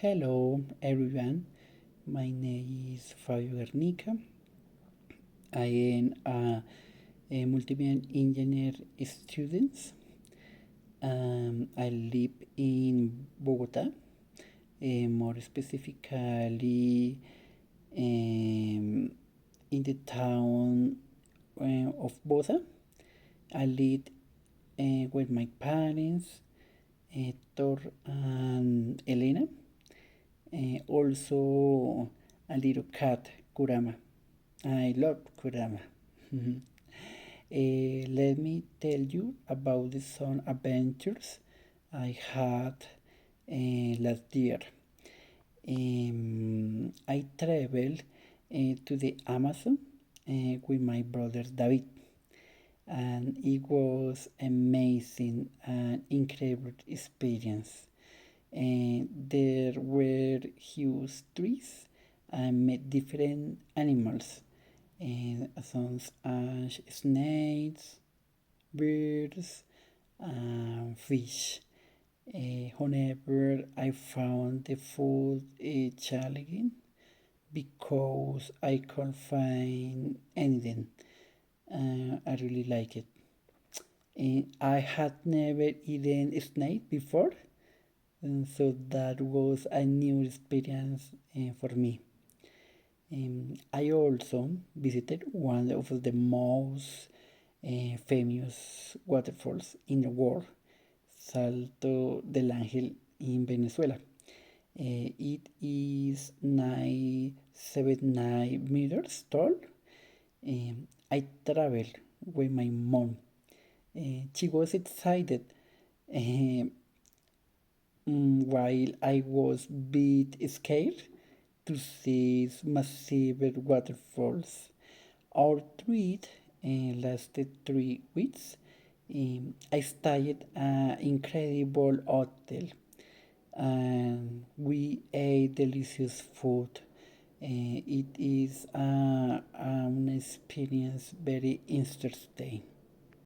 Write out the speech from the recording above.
Hello everyone, my name is Fabio Guernica. I am a multimedia engineer student. I live in Bogota, more specifically in the town of Bosa. I live with my parents, Hector and Elena. Also a little cat, Kurama. I love Kurama. Let me tell you about the some adventures I had last year. I traveled to the Amazon with my brother David, and it was amazing and incredible experience. And there were huge trees and met different animals, and some snakes, birds, and fish. However, I found the food challenging because I can't find anything. I really like it. I had never eaten snake before, and so that was a new experience for me. I also visited one of the most famous waterfalls in the world, Salto del Ángel in Venezuela. It is 979 meters tall. I traveled with my mom. She was excited while I was a bit scared to see massive waterfalls. Our trip lasted 3 weeks. I stayed at an incredible hotel and we ate delicious food. It is an experience very interesting.